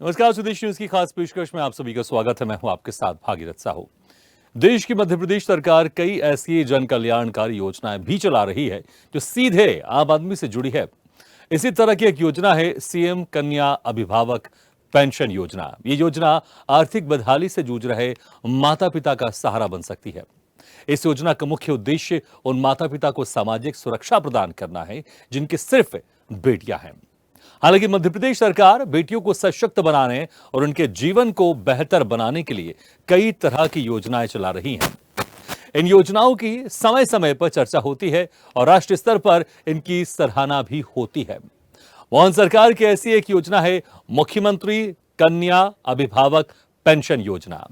नमस्कार, स्वदेश न्यूज की खास पेशकश में आप सभी का स्वागत है। मैं हूं आपके साथ भागीरथ साहू। देश की मध्य प्रदेश सरकार कई ऐसी जन कल्याणकारी योजनाएं भी चला रही है जो सीधे आम आदमी से जुड़ी है। इसी तरह की एक योजना है सीएम कन्या अभिभावक पेंशन योजना। ये योजना आर्थिक बदहाली से जूझ रहे माता पिता का सहारा बन सकती है। इस योजना का मुख्य उद्देश्य उन माता पिता को सामाजिक सुरक्षा प्रदान करना है जिनकी सिर्फ बेटियां हैं। हालांकि मध्य प्रदेश सरकार बेटियों को सशक्त बनाने और उनके जीवन को बेहतर बनाने के लिए कई तरह की योजनाएं चला रही हैं। इन योजनाओं की समय समय पर चर्चा होती है और राष्ट्रीय स्तर पर इनकी सराहना भी होती है। मोहन सरकार की ऐसी एक योजना है मुख्यमंत्री कन्या अभिभावक पेंशन योजना,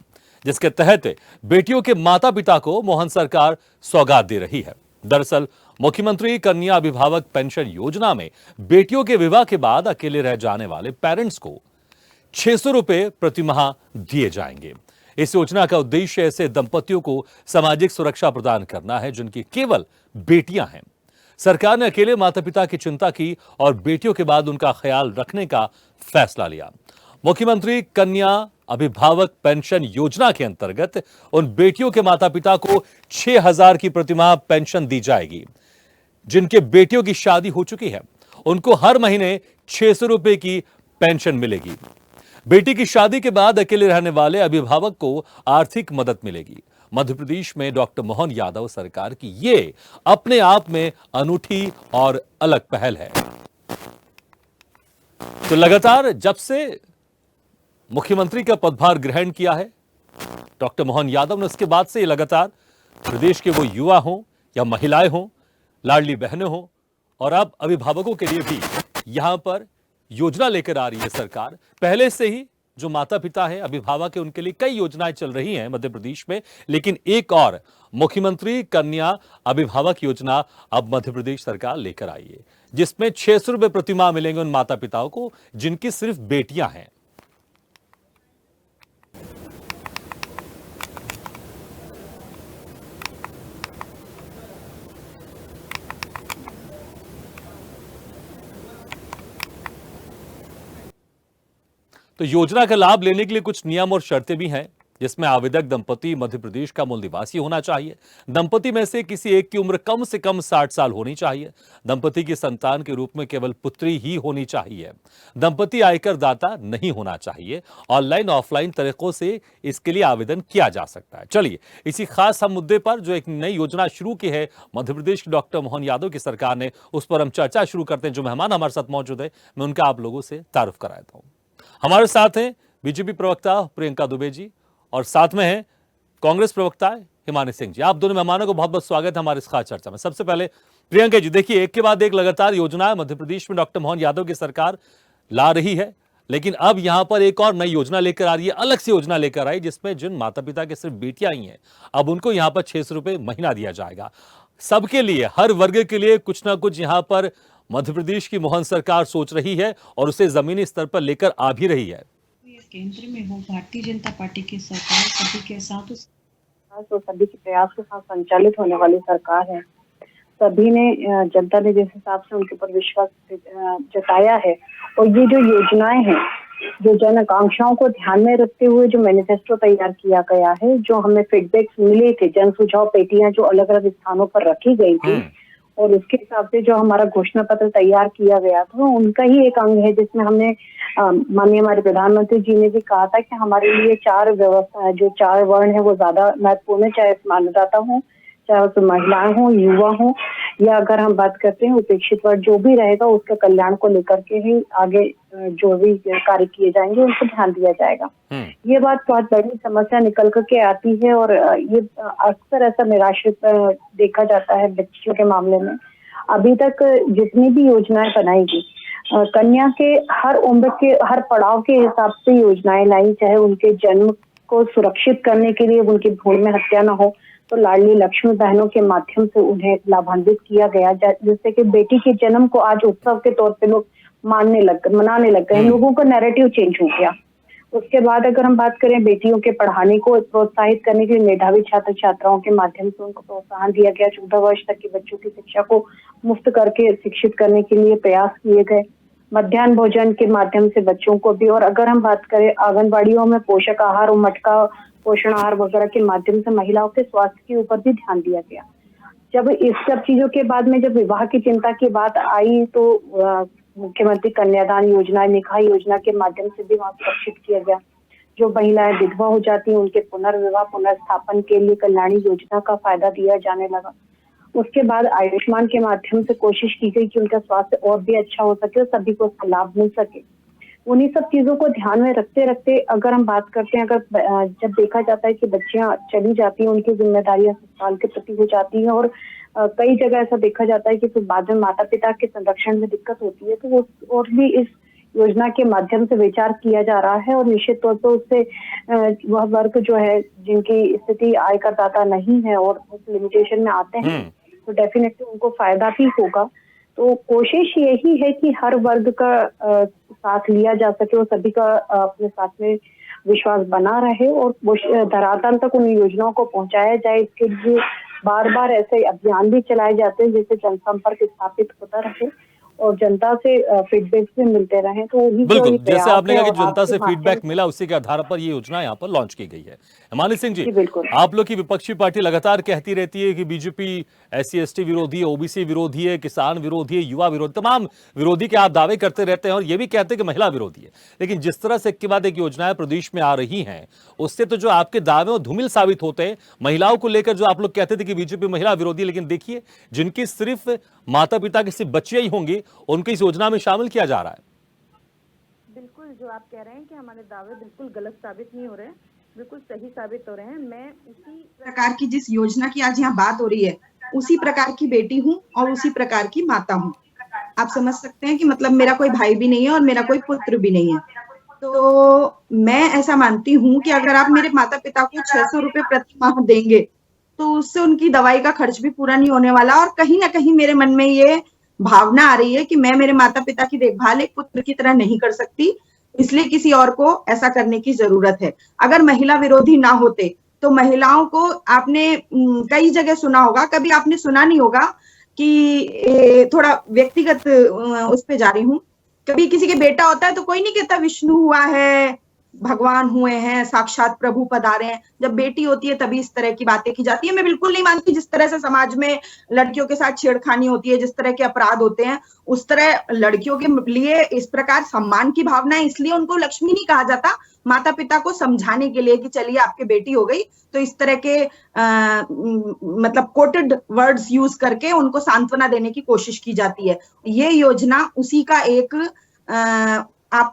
जिसके तहत बेटियों के माता पिता को मोहन सरकार सौगात दे रही है। दरअसल मुख्यमंत्री कन्या अभिभावक पेंशन योजना में बेटियों के विवाह के बाद अकेले रह जाने वाले पेरेंट्स को 600 रुपए प्रति माह दिए जाएंगे। इस योजना का उद्देश्य ऐसे दंपतियों को सामाजिक सुरक्षा प्रदान करना है जिनकी केवल बेटियां हैं। सरकार ने अकेले माता पिता की चिंता की और बेटियों के बाद उनका ख्याल रखने का फैसला लिया। मुख्यमंत्री कन्या अभिभावक पेंशन योजना के अंतर्गत उन बेटियों के माता पिता को 6,000 की प्रतिमाह पेंशन दी जाएगी जिनके बेटियों की शादी हो चुकी है। उनको हर महीने 600 रुपए की पेंशन मिलेगी। बेटी की शादी के बाद अकेले रहने वाले अभिभावक को आर्थिक मदद मिलेगी। मध्य प्रदेश में डॉक्टर मोहन यादव सरकार की ये अपने आप में अनूठी और अलग पहल है। तो लगातार जब से मुख्यमंत्री का पदभार ग्रहण किया है डॉक्टर मोहन यादव ने, उसके बाद से लगातार प्रदेश के वो युवा हों या महिलाएं हों, लाडली बहनें हों और अब अभिभावकों के लिए भी यहां पर योजना लेकर आ रही है सरकार। पहले से ही जो माता पिता हैं, अभिभावक हैं, उनके लिए कई योजनाएं चल रही हैं मध्य प्रदेश में, लेकिन एक और मुख्यमंत्री कन्या अभिभावक योजना अब मध्य प्रदेश सरकार लेकर आई है, जिसमें 600 रुपए प्रति माह मिलेंगे उन माता पिताओं को जिनकी सिर्फ बेटियां हैं। तो योजना का लाभ लेने के लिए कुछ नियम और शर्तें भी हैं, जिसमें आवेदक दंपति मध्य प्रदेश का मूल निवासी होना चाहिए। दंपति में से किसी एक की उम्र कम से कम 60 साल होनी चाहिए। दंपति की संतान के रूप में केवल पुत्री ही होनी चाहिए। दंपति आयकर दाता नहीं होना चाहिए। ऑनलाइन ऑफलाइन तरीकों से इसके लिए आवेदन किया जा सकता है। चलिए, इसी खास हम मुद्दे पर जो एक नई योजना शुरू की है मध्य प्रदेश की डॉक्टर मोहन यादव की सरकार ने, उस पर हम चर्चा शुरू करते हैं। जो मेहमान हमारे साथ मौजूद है, मैं उनका आप लोगों से तारुफ कराता हूं। हमारे साथ हैं बीजेपी प्रवक्ता प्रियंका दुबे जी और साथ में हैं कांग्रेस प्रवक्ता हिमानी सिंह जी। आप दोनों मेहमानों को बहुत बहुत स्वागत है हमारे इस खास चर्चा में। सबसे पहले प्रियंका जी, देखिए, एक के बाद एक लगातार योजना मध्य प्रदेश में डॉक्टर मोहन यादव की सरकार ला रही है, लेकिन अब यहां पर एक और नई योजना लेकर आ रही है, अलग से योजना लेकर आई, जिसमें जिन माता पिता के सिर्फ बेटियां ही हैं, अब उनको यहां पर 600 रुपए महीना दिया जाएगा। सबके लिए, हर वर्ग के लिए कुछ ना कुछ यहां पर मध्य प्रदेश की मोहन सरकार सोच रही है और उसे जमीनी स्तर पर लेकर आ भी रही है। केंद्र में हो भारतीय जनता पार्टी की सरकार सभी के साथ तो सभी के प्रयास के साथ संचालित होने वाली सरकार है। सभी ने, जनता ने जिस हिसाब से उनके ऊपर विश्वास जताया है और ये जो योजनाएं हैं, जो जन आकांक्षाओं को ध्यान में रखते हुए जो मैनिफेस्टो तैयार किया गया है, जो हमें फीडबैक्स मिले थे, जन सुझाव पेटियां जो अलग अलग स्थानों पर रखी गई थी और उसके हिसाब से जो हमारा घोषणा पत्र तैयार किया गया था, उनका ही एक अंग है जिसमें हमने माननीय हमारे प्रधानमंत्री जी ने भी कहा था कि हमारे लिए 4 व्यवस्था, जो 4 वर्ण है वो ज्यादा महत्वपूर्ण है, चाहे मानवदाता हो, चाहे तो महिलाएं हो, युवा हो, या अगर हम बात करते हैं उपेक्षित वर्ग, जो भी रहेगा उसके कल्याण को लेकर के ही आगे जो भी कार्य किए जाएंगे उनको ध्यान दिया जाएगा। ये बात बहुत बड़ी समस्या निकल करके आती है और ये अक्सर ऐसा निराश्रित देखा जाता है बच्चियों के मामले में। अभी तक जितनी भी योजनाएं बनाई गई, कन्या के हर उम्र के हर पड़ाव के हिसाब से योजनाएं लाई, चाहे उनके जन्म को सुरक्षित करने के लिए उनकी भ्रूण में हत्या न हो, तो लाडली लक्ष्मी बहनों के माध्यम से उन्हें लाभान्वित किया गया, जिससे कि बेटी के जन्म को आज उत्सव के तौर पे लोग मनाने लग गए। लोगों का नैरेटिव चेंज हो गया। उसके बाद अगर हम बात करें बेटियों के पढ़ाने को प्रोत्साहित करने के लिए, मेधावी छात्र छात्राओं के माध्यम से उनको प्रोत्साहन दिया गया। 14 वर्ष तक के बच्चों की शिक्षा को मुफ्त करके शिक्षित करने के लिए प्रयास किए गए। मध्याह्न भोजन के माध्यम से बच्चों को भी, और अगर हम बात करें आंगनबाड़ियों में पोषक आहार और मटका पोषण आहार वगैरह के माध्यम से महिलाओं के स्वास्थ्य के ऊपर भी ध्यान दिया गया। जब इस सब चीजों के बाद में जब विवाह की चिंता की बात आई तो मुख्यमंत्री कन्यादान योजना, निकाह योजना के माध्यम से भी वहाँ सुरक्षित किया गया। जो महिलाएं विधवा हो जाती हैं उनके पुनर्विवाह पुनर्स्थापन के लिए कल्याणी योजना का फायदा दिया जाने लगा। उसके बाद आयुष्मान के माध्यम से कोशिश की गई कि उनका स्वास्थ्य और भी अच्छा हो सके और सभी को उसका लाभ मिल सके। उन्हीं सब चीजों को ध्यान में रखते रखते अगर हम बात करते हैं, अगर जब देखा जाता है कि बच्चियां चली जाती हैं, उनकी जिम्मेदारियां ससुराल के प्रति हो जाती हैं, और कई जगह ऐसा देखा जाता है कि फिर बाद में माता पिता के संरक्षण में दिक्कत होती है, तो वो और भी इस योजना के माध्यम से विचार किया जा रहा है। और निश्चित तौर पर उससे वह वर्ग जो है जिनकी स्थिति आय करदाता नहीं है और उस लिमिटेशन में आते हैं, तो डेफिनेटली उनको फायदा भी होगा। तो कोशिश यही है कि हर वर्ग का साथ लिया जा सके और सभी का अपने साथ में विश्वास बना रहे और धरातल तक उन योजनाओं को पहुंचाया जाए। इसके लिए बार बार ऐसे अभियान भी चलाए जाते हैं जिससे जनसंपर्क स्थापित होता रहे और जनता से फीडबैक भी मिलते रहे। तो बिल्कुल, जैसे आपने कहा कि जनता से फीडबैक मिला, उसी के आधार पर ये योजना यहाँ पर लॉन्च की गई है। हिमानी सिंह जी, आप लोग की विपक्षी पार्टी लगातार कहती रहती है कि बीजेपी SC/ST विरोधी है, OBC विरोधी है, किसान विरोधी है, युवा विरोधी, तमाम विरोधी के आप दावे करते रहते हैं और ये भी कहते हैं कि महिला विरोधी है। लेकिन जिस तरह से एक के बाद एक योजनाएं प्रदेश में आ रही हैं, उससे तो जो आपके दावे वो धूमिल साबित होते हैं। महिलाओं को लेकर जो आप लोग कहते थे कि बीजेपी महिला विरोधी, लेकिन देखिए जिनकी सिर्फ माता पिता की सिर्फ बच्चियां ही होंगी उनको इस योजना में शामिल किया जा रहा है। बिल्कुल, जो आप कह रहे हैं कि हमारे दावे बिल्कुल गलत साबित नहीं हो रहे हैं, बिल्कुल सही साबित हो रहे हैं। मैं उसी प्रकार की जिस योजना की आज यहाँ बात हो रही है, उसी प्रकार की बेटी हूँ और उसी प्रकार की माता हूँ। आप समझ सकते हैं कि मतलब मेरा कोई भाई भी नहीं है और मेरा कोई पुत्र भी नहीं है। तो मैं ऐसा मानती हूँ कि अगर आप मेरे माता पिता को 600 रुपए प्रति माह देंगे तो उससे उनकी दवाई का खर्च भी पूरा नहीं होने वाला। और कहीं ना कहीं मेरे मन में ये भावना आ रही है कि मैं मेरे माता पिता की देखभाल एक पुत्र की तरह नहीं कर सकती, इसलिए किसी और को ऐसा करने की जरूरत है। अगर महिला विरोधी ना होते तो महिलाओं को, आपने कई जगह सुना होगा, कभी आपने सुना नहीं होगा कि थोड़ा व्यक्तिगत उस पे जा रही हूँ, कभी किसी के बेटा होता है तो कोई नहीं कहता विष्णु हुआ है, भगवान हुए हैं, साक्षात प्रभु पधारे हैं। जब बेटी होती है तभी इस तरह की बातें की जाती है। मैं बिल्कुल नहीं मानती जिस तरह से समाज में लड़कियों के साथ छेड़खानी होती है, जिस तरह के अपराध होते हैं, उस तरह लड़कियों के लिए इस प्रकार सम्मान की भावना है, इसलिए उनको लक्ष्मी नहीं कहा जाता। माता पिता को समझाने के लिए कि चलिए आपकी बेटी हो गई, तो इस तरह के मतलब कोटेड वर्ड्स यूज करके उनको सांत्वना देने की कोशिश की जाती है। ये योजना उसी का एक आप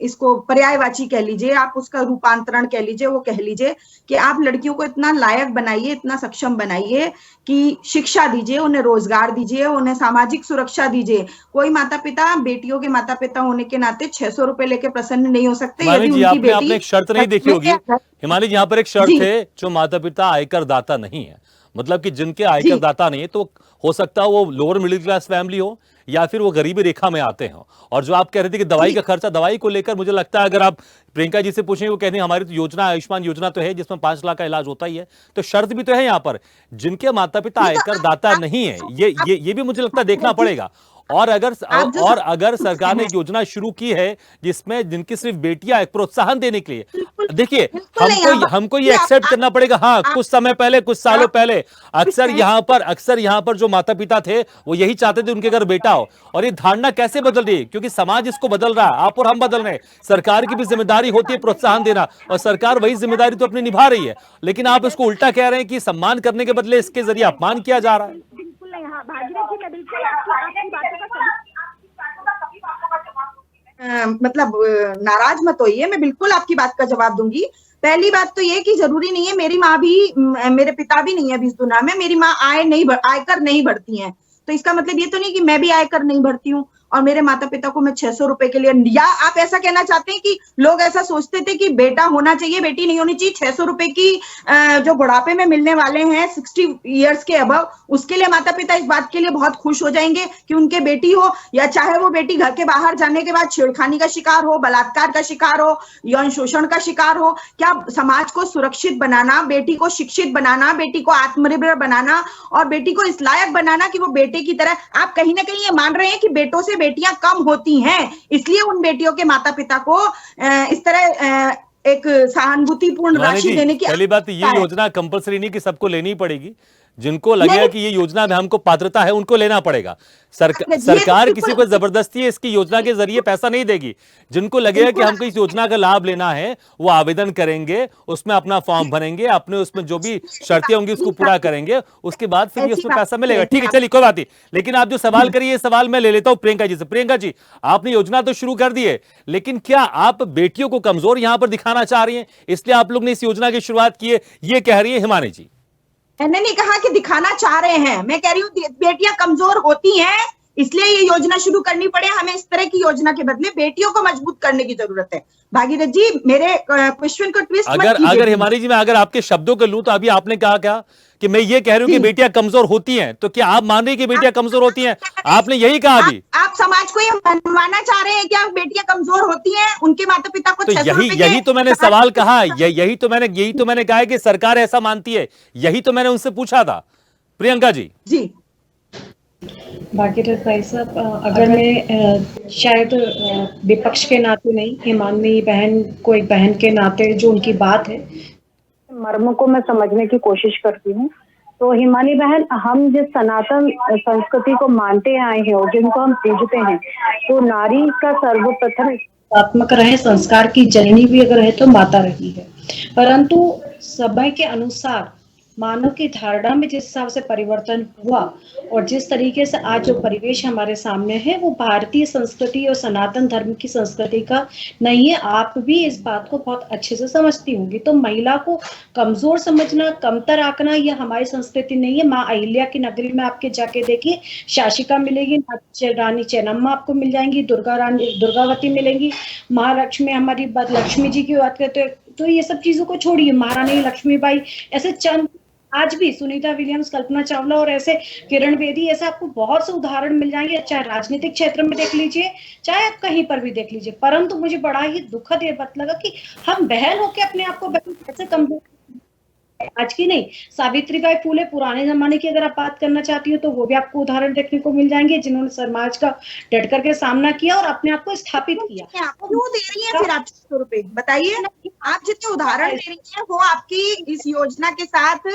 इसको पर्यायवाची कह लीजिए, आप उसका रूपांतरण कह लीजिए, वो कह लीजिए कि आप लड़कियों को इतना लायक बनाइए, इतना सक्षम बनाइए कि शिक्षा दीजिए, उन्हें रोजगार दीजिए, उन्हें सामाजिक सुरक्षा दीजिए। कोई माता पिता बेटियों के माता पिता होने के नाते 600 रुपए लेके प्रसन्न नहीं हो सकते। यदि उनकी बेटी, आपने एक शर्त नहीं देखी होगी हिमानी जी, यहाँ पर एक शर्त है, जो माता पिता आयकर दाता नहीं है, मतलब कि जिनके आयकर दाता नहीं है, तो हो सकता है वो लोअर मिडिल क्लास फैमिली हो या फिर वो गरीबी रेखा में आते हैं। और जो आप कह रहे थे कि दवाई का खर्चा, दवाई को लेकर मुझे लगता है अगर आप प्रियंका जी से पूछें, वो कहते हैं हमारी तो योजना, आयुष्मान योजना तो है जिसमें 5 लाख का इलाज होता ही है। तो शर्त भी तो है यहाँ पर, जिनके माता पिता आयकर दाता नहीं है, ये भी मुझे लगता है देखना पड़ेगा। और अगर सरकार ने योजना शुरू की है जिसमें जिनकी सिर्फ बेटियां, प्रोत्साहन देने के लिए, देखिए हमको ये एक्सेप्ट करना पड़ेगा। हाँ, कुछ समय पहले, कुछ सालों पहले अक्सर यहाँ पर जो माता पिता थे वो यही चाहते थे उनके घर बेटा हो। और ये धारणा कैसे बदल रही है? क्योंकि समाज इसको बदल रहा है, आप और हम बदल रहे हैं। सरकार की भी जिम्मेदारी होती है प्रोत्साहन देना, और सरकार वही जिम्मेदारी तो अपनी निभा रही है, लेकिन आप इसको उल्टा कह रहे हैं कि सम्मान करने के बदले इसके जरिए अपमान किया जा रहा है। हाँ भागीरथ जी, मैं बिल्कुल आपकी बातों का मतलब नाराज मत होइए, मैं बिल्कुल आपकी बात का जवाब दूंगी। पहली बात तो ये कि जरूरी नहीं है, मेरी माँ भी, मेरे पिता भी नहीं है अभी इस दुनिया में, मेरी माँ आयकर नहीं भरती हैं, तो इसका मतलब ये तो नहीं कि मैं भी आयकर नहीं भरती हूँ और मेरे माता पिता को मैं 600 रुपए के लिए, या आप ऐसा कहना चाहते हैं कि लोग ऐसा सोचते थे कि बेटा होना चाहिए, बेटी नहीं होनी चाहिए। 600 रुपए की जो बुढ़ापे में मिलने वाले हैं 60 इयर्स के अबव, उसके लिए माता पिता इस बात के लिए बहुत खुश हो जाएंगे कि उनके बेटी हो, या चाहे वो बेटी घर के बाहर जाने के बाद छेड़खानी का शिकार हो, बलात्कार का शिकार हो, यौन शोषण का शिकार हो। क्या समाज को सुरक्षित बनाना, बेटी को शिक्षित बनाना, बेटी को आत्मनिर्भर बनाना और बेटी को इस लायक बनाना कि वो बेटे की तरह, आप कहीं ना कहीं ये मान रहे हैं कि बेटों से बेटियां कम होती हैं, इसलिए उन बेटियों के माता पिता को इस तरह एक सहानुभूतिपूर्ण हिमानी राशि जी, देने की पहली बात तो ये आवश्यकता है। योजना कंपलसरी नहीं कि सबको लेनी पड़ेगी। जिनको लगेगा नहीं, कि ये योजना में हमको पात्रता है उनको लेना पड़ेगा। ये तो सरकार किसी बिल्कुल को जबरदस्ती इसकी योजना के जरिए पैसा नहीं देगी। जिनको लगेगा कि बिल्कुल हमको इस योजना का लाभ लेना है वो आवेदन करेंगे, उसमें अपना फॉर्म भरेंगे, अपने उसमें जो भी शर्तें होंगी उसको पूरा करेंगे, उसके बाद फिर ये ऐसी उसमें बात पैसा मिलेगा। है ठीक है, कि चलिए कोई बात नहीं। लेकिन आप जो सवाल करिए सवाल मैं ले लेता हूं प्रियंका जी से। प्रियंका जी, आपने योजना तो शुरू कर दी है, लेकिन क्या आप बेटियों को कमजोर यहां पर दिखाना चाह रही हैं, इसलिए आप लोग ने इस योजना की शुरुआत की है, ये कह रही है हिमानी जी। मैंने नहीं कहा कि दिखाना चाह रहे हैं, मैं कह रही हूँ बेटियां कमजोर होती हैं, इसलिए ये योजना शुरू करनी पड़े। हमें इस तरह की योजना के बदले बेटियों को मजबूत करने की जरूरत है। भागीरथ जी, मेरे क्वेश्चन को ट्विस्ट मत अगर कीजिए। हिमानी जी मैं अगर आपके शब्दों को लूं तो अभी आपने कहा क्या कि मैं ये कह रही हूं कि बेटियां कमजोर होती हैं, तो क्या आप मान रही कि बेटियां कमजोर होती हैं? आपने यही कहा अभी। आप समाज को ये मनवाना चाह रहे हैं क्या बेटियां कमजोर होती हैं, उनके माता पिता को तो 600 रुपए के यही तो मैंने सवाल कहा, यही तो मैंने कहा है कि सरकार ऐसा मानती है, यही तो मैंने उनसे पूछा था। प्रियंका जी जी भागीरथ भाई साहब, अगर मैं शायद विपक्ष के नाते नहीं, हिमानी बहन को एक बहन के नाते जो उनकी बात है मर्म को मैं समझने की कोशिश करती हूँ। तो हिमानी बहन, हम जिस सनातन संस्कृति को मानते आए हैं और जिनको हम पूजते हैं, तो नारी का सर्वप्रथम आत्मक रहे, संस्कार की जननी भी अगर है तो माता रही है। परंतु समय के अनुसार मानव की धारणा में जिस हिसाब से परिवर्तन हुआ और जिस तरीके से आज जो परिवेश हमारे सामने है वो भारतीय संस्कृति और सनातन धर्म की संस्कृति का नहीं है। आप भी इस बात को बहुत अच्छे से समझती होंगी। तो महिला को कमजोर समझना, कमतर आंकना, यह हमारी संस्कृति नहीं है। माँ अहिल्या की नगरी में आपके जाके देखिए, शाशिका मिलेगी, रानी चेन्नम्मा आपको मिल जाएंगी, दुर्गावती मिलेंगी, महालक्ष्मी, हमारी बात लक्ष्मी जी की बात करते तो ये सब चीजों को छोड़िए, महारानी लक्ष्मीबाई, ऐसे चंद आज भी सुनीता विलियम्स, कल्पना चावला और ऐसे किरण बेदी, ऐसे आपको बहुत से उदाहरण मिल जाएंगे। चाहे राजनीतिक क्षेत्र में देख लीजिए, चाहे आप कहीं पर भी देख लीजिए। परंतु मुझे बड़ा ही दुखद ये बात लगा कि हम बहन होके अपने आप को बहन कैसे कमजोर, आज की नहीं, सावित्रीबाई फूले पुराने जमाने की अगर आप बात करना चाहती हो तो वो भी आपको उदाहरण देखने को मिल जाएंगे, जिन्होंने समाज का डट करके सामना किया और अपने आप को स्थापित किया। आप क्यों दे रही हैं फिर आप 600 रुपए? बताइए, आप जितने उदाहरण दे रही हैं वो आपकी इस योजना के साथ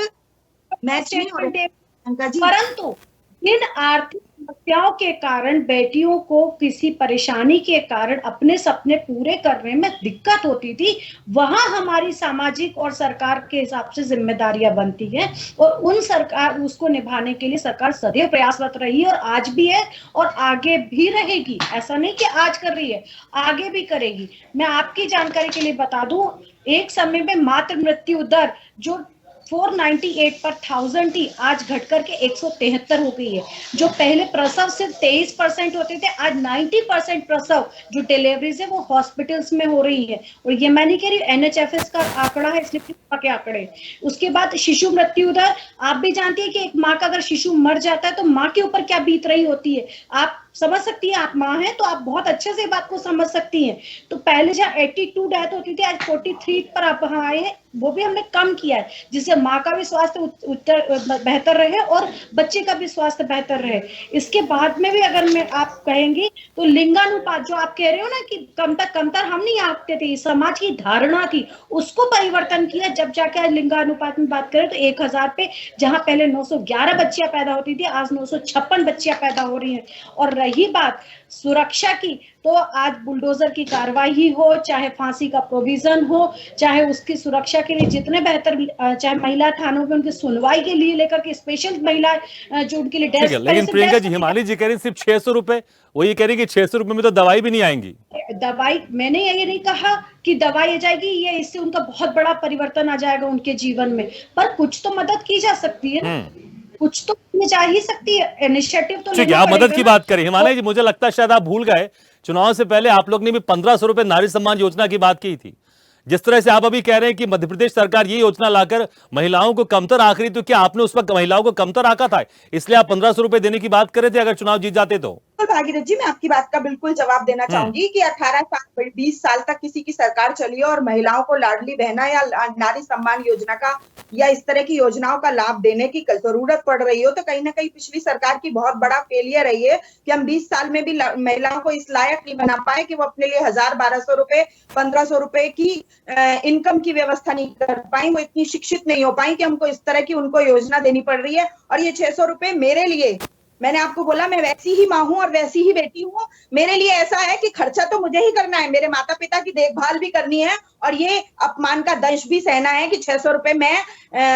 मैच नहीं हो रहे प्रियंका जी। परंतु इन आर्थिक समस्याओं के कारण बेटियों को किसी परेशानी के कारण अपने सपने पूरे करने में दिक्कत होती थी, वहां हमारी सामाजिक और सरकार के हिसाब से जिम्मेदारियां बनती हैं और उन सरकार उसको निभाने के लिए सरकार सदैव प्रयासरत रही है और आज भी है और आगे भी रहेगी। ऐसा नहीं कि आज कर रही है, आगे भी करेगी। मैं आपकी जानकारी के लिए बता दूं, एक समय में मातृ मृत्यु दर जो 498 पर 1000 थी, आज घटकर के 173 हो गई है। जो पहले प्रसव सिर्फ 23% होते थे, आज 90% प्रसव जो डिलीवरीज है वो हॉस्पिटल्स में हो रही है। और ये मैं नहीं कह रही, NHFS का आंकड़ा है, इसलिए के आंकड़े। उसके बाद शिशु मृत्यु दर, आप भी जानती है कि एक माँ का अगर शिशु मर जाता है तो माँ के ऊपर क्या बीत रही होती है, आप समझ सकती है। आप माँ हैं तो आप बहुत अच्छे से बात को समझ सकती हैं। तो पहले जहाँ 82 डेथ होती थी, आज 43 पर आप आए हैं, वो भी हमने कम किया है, जिससे माँ का भी स्वास्थ्य बेहतर रहे और बच्चे का भी स्वास्थ्य बेहतर रहे। इसके बाद में भी अगर मैं आप कहेंगी तो लिंगानुपात जो आप कह रहे हो ना कि कमतर हम नहीं आंकते थे, समाज की धारणा थी, उसको परिवर्तन किया। जब जाके आज लिंगानुपात में बात करें तो 1000 पे जहां पहले 911 बच्चियां पैदा होती थी, आज 956 बच्चियां पैदा हो रही हैं। और रही बात सुरक्षा की, तो आज बुलडोजर की कार्रवाई हो, चाहे फांसी का प्रोविजन हो, चाहे उसकी सुरक्षा के लिए जितने बेहतर, चाहे महिला थानों में उनकी सुनवाई के लिए लेकर के स्पेशल महिला जो उनके लिए डेस्क। लेकिन प्रियंका जी, हिमानी जी कह रही सिर्फ 600 रुपए, वो ये कह रही कि 600 रुपए में तो दवाई भी नहीं आएंगी। दवाई, मैंने ये नहीं कहा कि दवाई आ जाएगी, ये इससे उनका बहुत बड़ा परिवर्तन आ जाएगा उनके जीवन में, पर कुछ तो मदद की जा सकती है ना, कुछ तो जा ही सकती है, इनिशिएटिव तो ठीक है। आप मदद की बात करें हिमानी जी, मुझे लगता है शायद आप भूल गए, चुनाव से पहले आप लोग ने भी 1500 रुपए नारी सम्मान योजना की बात की थी। जिस तरह से आप अभी कह रहे हैं कि मध्य प्रदेश सरकार ये योजना लाकर महिलाओं को कमतर आंक रही, तो क्या आपने उस वक्त महिलाओं को कमतर आंका था, इसलिए आप 1500 रुपए देने की बात कर रहे थे अगर चुनाव जीत जाते तो? बिल्कुल भागीरथ जी, मैं आपकी बात का बिल्कुल जवाब देना चाहूंगी कि 18 साल 20 साल तक किसी की सरकार चली है और महिलाओं को लाडली बहना या नारी सम्मान योजना का या इस तरह की योजनाओं का लाभ देने की जरूरत पड़ रही हो, तो कहीं ना कहीं पिछली सरकार की बहुत बड़ा फेलियर रही है कि हम 20 साल में भी महिलाओं को इस लायक नहीं बना पाए कि वो अपने लिए 1000-1200 रुपए 1500 रुपए की इनकम की व्यवस्था नहीं कर पाई, वो इतनी शिक्षित नहीं हो पाई कि हमको इस तरह की उनको योजना देनी पड़ रही है। और ये 600 रुपए मेरे लिए, मैंने आपको बोला मैं वैसी ही माँ हूं और वैसी ही बेटी हूं, मेरे लिए ऐसा है कि खर्चा तो मुझे ही करना है, मेरे माता पिता की देखभाल भी करनी है और ये अपमान का दंश भी सहना है कि 600 रुपए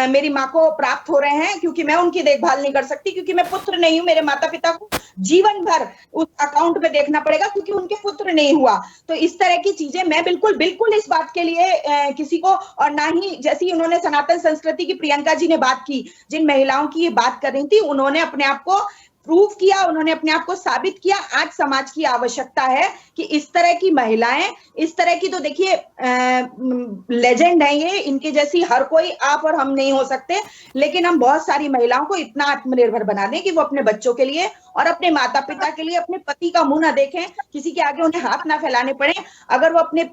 मेरी माँ को प्राप्त हो रहे हैं क्योंकि मैं उनकी देखभाल नहीं कर सकती, क्योंकि मैं पुत्र नहीं हूं। मेरे माता पिता को जीवन भर उस अकाउंट में देखना पड़ेगा क्योंकि उनके पुत्र नहीं हुआ। तो इस तरह की चीजें मैं बिल्कुल इस बात के लिए किसी को, और ना ही जैसी उन्होंने सनातन संस्कृति की प्रियंका जी ने बात की, जिन महिलाओं की ये बात कर रही थी, उन्होंने अपने आप को प्रूव किया, उन्होंने अपने आप को साबित किया। आज समाज की आवश्यकता है कि इस तरह की महिलाएं, इस तरह की, तो देखिए लेजेंड है ये, इनके जैसी हर कोई आप और हम नहीं हो सकते, लेकिन हम बहुत सारी महिलाओं को इतना आत्मनिर्भर बना दें कि वो अपने बच्चों के लिए और अपने माता पिता के लिए अपने पति का मुंह ना देखें, किसी के आगे उन्हें हाथ ना फैलाने पड़े। अगर वो अपने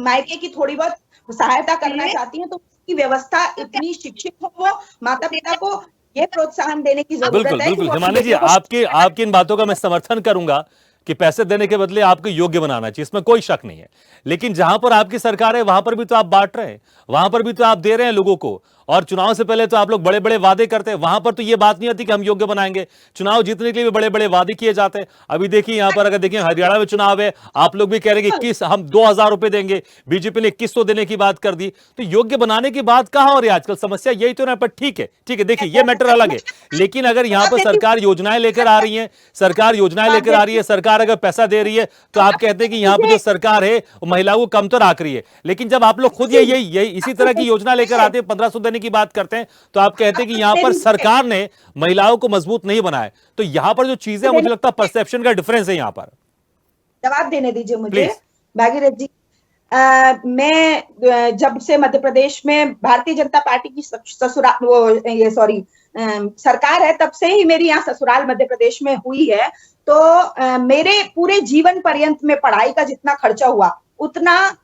मायके की थोड़ी बहुत सहायता करना चाहती हैं तो उसकी व्यवस्था इतनी शिक्षित हो, वो माता पिता को ये प्रोत्साहन देने की जरूरत बिल्कुल है। बिल्कुल हिमानी जी, आपकी इन बातों का मैं समर्थन करूंगा कि पैसे देने के बदले आपको योग्य बनाना चाहिए, इसमें कोई शक नहीं है। लेकिन जहां पर आपकी सरकार है वहां पर भी तो आप बांट रहे हैं, वहां पर भी तो आप दे रहे हैं लोगों को, और चुनाव से पहले तो आप लोग बड़े बड़े वादे करते हैं। वहां पर तो ये बात नहीं होती कि हम योग्य बनाएंगे, चुनाव जीतने के लिए भी बड़े बड़े वादे किए जाते हैं। अभी देखिए यहां पर, अगर देखिए हरियाणा में चुनाव है, आप लोग भी कह रहे हैं कि 21 हम 2000 रुपए देंगे, बीजेपी ने 2100 देने की बात कर दी। तो योग्य बनाने की बात कहां हो रही है आजकल? समस्या यही तो ना। पर ठीक है देखिए ये मैटर अलग है, लेकिन अगर यहां पर सरकार योजनाएं लेकर आ रही है, सरकार अगर पैसा दे रही है, तो आप कहते हैं कि यहां पर जो सरकार है वो महिलाओं को कमतर आंक रही है। लेकिन जब आप लोग खुद यही इसी तरह की योजना लेकर आते हैं, 1500 देने की बात करते हैं, तो आप कहते हैं कि यहां पर सरकार ने महिलाओं को मजबूत नहीं बनाया। तो यहां पर जो चीजें, मुझे लगता है परसेप्शन का डिफरेंस है। यहां पर जवाब देने दीजिए मुझे भागीरथ जी। मैं जब से मध्य प्रदेश में भारतीय जनता पार्टी की सरकार है, तब से ही मेरी यहाँ ससुराल मध्य प्रदेश में हुई है। तो मेरे पूरे जीवन पर्यंत में पढ़ाई का जितना खर्चा हुआ, उतना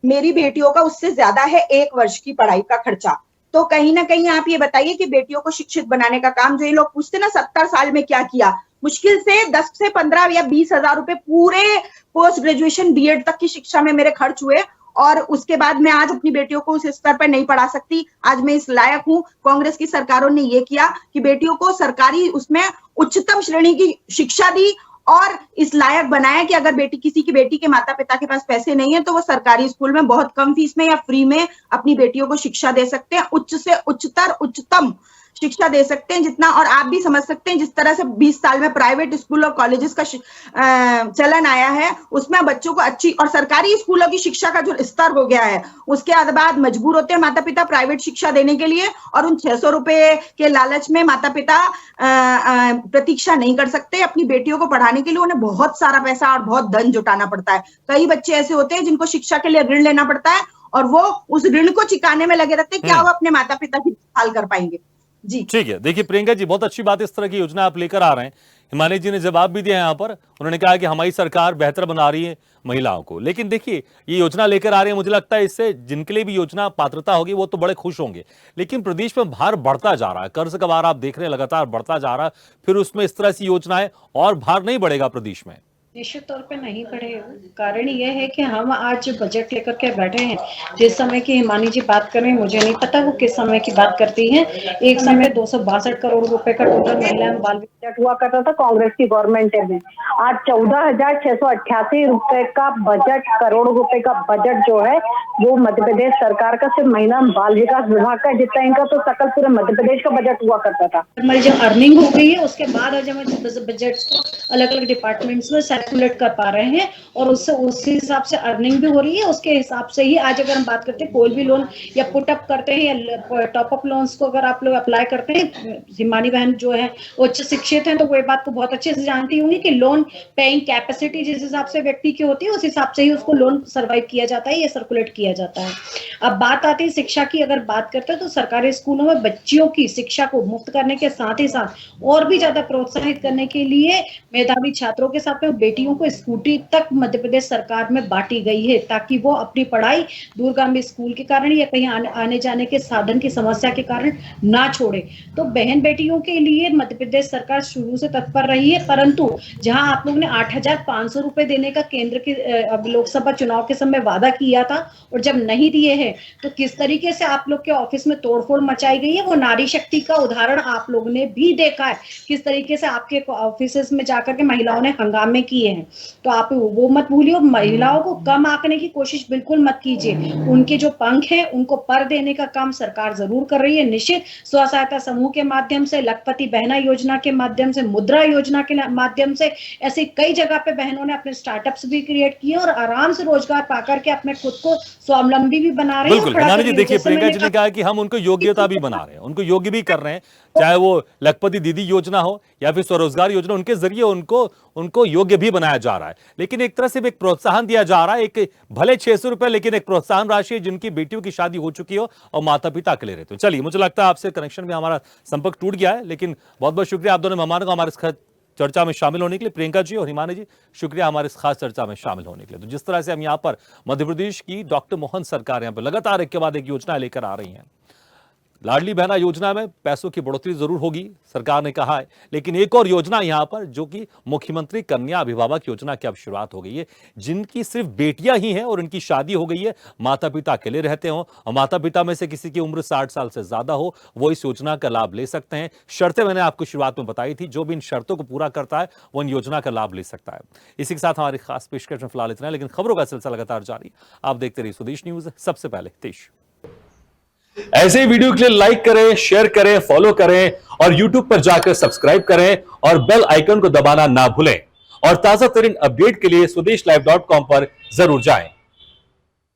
मेरी बेटियों का उससे ज्यादा है 1 वर्ष की पढ़ाई का खर्चा। तो कहीं ना कहीं आप ये बताइए कि बेटियों को शिक्षित बनाने का काम, जो ये लोग पूछते ना 70 साल में क्या किया, मुश्किल से 10 से 15 या 20 हजार रुपए पूरे पोस्ट ग्रेजुएशन बीएड तक की शिक्षा में मेरे खर्च हुए। और उसके बाद मैं आज अपनी बेटियों को उस स्तर पर नहीं पढ़ा सकती। आज मैं इस लायक हूं। कांग्रेस की सरकारों ने ये किया कि बेटियों को सरकारी उसमें उच्चतम श्रेणी की शिक्षा दी और इस लायक बनाया कि अगर किसी की बेटी के माता पिता के पास पैसे नहीं है तो वो सरकारी स्कूल में बहुत कम फीस में या फ्री में अपनी बेटियों को शिक्षा दे सकते हैं, उच्च से उच्चतम शिक्षा दे सकते हैं जितना। और आप भी समझ सकते हैं जिस तरह से 20 साल में प्राइवेट स्कूल और कॉलेजेस का चलन आया है, उसमें बच्चों को अच्छी और सरकारी स्कूलों की शिक्षा का जो स्तर हो गया है, उसके बाद मजबूर होते हैं माता पिता प्राइवेट शिक्षा देने के लिए, और उन 600 रुपए के लालच में माता पिता प्रतीक्षा नहीं कर सकते अपनी बेटियों को पढ़ाने के लिए। उन्हें बहुत सारा पैसा और बहुत धन जुटाना पड़ता है। कई बच्चे ऐसे होते हैं जिनको शिक्षा के लिए ऋण लेना पड़ता है और वो उस ऋण को चुकाने में लगे रहते हैं, क्या वो अपने माता पिता की देखभाल कर पाएंगे? जी ठीक है। देखिए प्रियंका जी, बहुत अच्छी बात, इस तरह की योजना आप लेकर आ रहे हैं। हिमानी जी ने जवाब भी दिया यहाँ पर, उन्होंने कहा कि हमारी सरकार बेहतर बना रही है महिलाओं को। लेकिन देखिए ये योजना लेकर आ रहे हैं, मुझे लगता है इससे जिनके लिए भी योजना पात्रता होगी वो तो बड़े खुश होंगे। लेकिन प्रदेश में भार बढ़ता जा रहा है, कर्ज का भार आप देख रहे हैं लगातार बढ़ता जा रहा है, फिर उसमें इस तरह की योजनाएं, और भार नहीं बढ़ेगा प्रदेश में? निश्चित तौर पे नहीं बढ़ेगा। कारण यह है कि हम आज बजट लेकर के बैठे हैं। जिस समय की हिमानी जी बात कर रहे हैं, मुझे नहीं पता वो किस समय की बात करती हैं। एक समय 262 करोड़ रुपए का टोटल महिला बाल बजट हुआ करता था कांग्रेस की गवर्नमेंट में। आज 14,688 रुपए का बजट, करोड़ रुपए का बजट जो है वो मध्य प्रदेश सरकार का सिर्फ महिला बाल विकास विभाग का, जितना इनका तो सकल पूरे मध्य प्रदेश का बजट हुआ करता था। हमारी जब अर्निंग हो गई है उसके बाद आज हम बजट को अलग अलग डिपार्टमेंट्स में सर्कुलेट कर पा रहे हैं और उससे उसी हिसाब से अर्निंग भी हो रही है। उसके हिसाब से ही आज अगर हम बात करते हैं कोई भी लोन या पुट अप करते हैं या टॉप अप लोन्स को अगर आप लोग अप्लाई करते हैं, हिमानी बहन जो है उच्च शिक्षित हैं तो वो बात को बहुत अच्छे से जानती होंगी कि लोन पेइंग कैपेसिटी जिस हिसाब से व्यक्ति की होती है उस हिसाब से ही उसको लोन सर्वाइव किया जाता है या सर्कुलेट किया जाता है। अब बात आती है शिक्षा की, अगर बात करते हैं तो सरकारी स्कूलों में बच्चियों की शिक्षा को मुफ्त करने के साथ ही साथ और भी ज्यादा प्रोत्साहित करने के लिए मेधावी छात्रों के साथ में बेटियों को स्कूटी तक मध्य प्रदेश सरकार में बांटी गई है, ताकि वो अपनी पढ़ाई दूरगामी स्कूल के कारण या कहीं आने जाने के साधन की समस्या के कारण ना छोड़े। तो बहन बेटियों के लिए मध्य प्रदेश सरकार शुरू से तत्पर रही है, परंतु जहां आप लोग ने 8,500 रुपए देने का केंद्र के लोकसभा चुनाव के समय वादा किया था और जब नहीं दिए हैं तो किस तरीके से आप लोग के ऑफिस में तोड़फोड़ मचाई गई है, वो नारी शक्ति का उदाहरण आप लोगों ने भी देखा है। किस तरीके से आपके ऑफिस में जाकर के महिलाओं ने हंगामे किए हैं। तो आप वो मत भूलिए, महिलाओं को कम आंकने की कोशिश बिल्कुल मत कीजिए। उनके जो पंख हैं उनको पर देने का काम सरकार जरूर कर रही है। निश्चित स्व सहायता समूह के माध्यम से, लखपति बहना योजना के माध्यम से, मुद्रा योजना के माध्यम से, ऐसे कई जगह पे बहनों ने अपने स्टार्टअप्स भी क्रिएट किए और आराम से रोजगार पाकर के अपने खुद को स्वावलंबी भी बना रहे हैं। बिल्कुल हिमानी जी, देखिए प्रियंका जी ने कहा कि हम उनको योग्यता भी बना रहे हैं, उनको योग्य भी कर रहे हैं, चाहे वो लखपति दीदी योजना हो या फिर स्वरोजगार योजना, उनके जरिए उनको योग्य भी बनाया जा रहा है। लेकिन एक तरह से एक प्रोत्साहन दिया जा रहा है, एक भले 600 रुपए लेकिन एक प्रोत्साहन राशि है जिनकी बेटियों की शादी हो चुकी हो और माता पिता अकेले रहते हो। चलिए, मुझे लगता है आपसे कनेक्शन में हमारा संपर्क टूट गया है, लेकिन बहुत बहुत शुक्रिया आप दोनों मेहमानों को हमारे इस चर्चा में शामिल होने के लिए। प्रियंका जी और हिमानी जी, शुक्रिया हमारे इस खास चर्चा में शामिल होने के लिए। तो जिस तरह से हम यहाँ पर मध्य प्रदेश की डॉक्टर मोहन सरकार यहाँ पर लगातार एक के बाद एक योजना लेकर आ रही है। लाडली बहना योजना में पैसों की बढ़ोतरी जरूर होगी, सरकार ने कहा है, लेकिन एक और योजना यहां पर जो कि मुख्यमंत्री कन्या अभिभावक योजना की अब शुरुआत हो गई है, जिनकी सिर्फ बेटियां ही हैं और उनकी शादी हो गई है, माता पिता अकेले रहते हो और माता पिता में से किसी की उम्र 60 साल से ज्यादा हो, वो इस योजना का लाभ ले सकते हैं। शर्तें मैंने आपको शुरुआत में बताई थी, जो भी इन शर्तों को पूरा करता है वो इन योजना का लाभ ले सकता है। इसी के साथ हमारी खास पेशकश में फिलहाल इतना है, लेकिन खबरों का सिलसिला लगातार जारी। आप देखते रहिए स्वदेश न्यूज, सबसे पहले देश। ऐसे ही वीडियो के लिए लाइक करें, शेयर करें, फॉलो करें और YouTube पर जाकर सब्सक्राइब करें और बेल आइकन को दबाना ना भूलें। और ताजा तरीन अपडेट के लिए स्वदेशलाइव.com पर जरूर जाएं।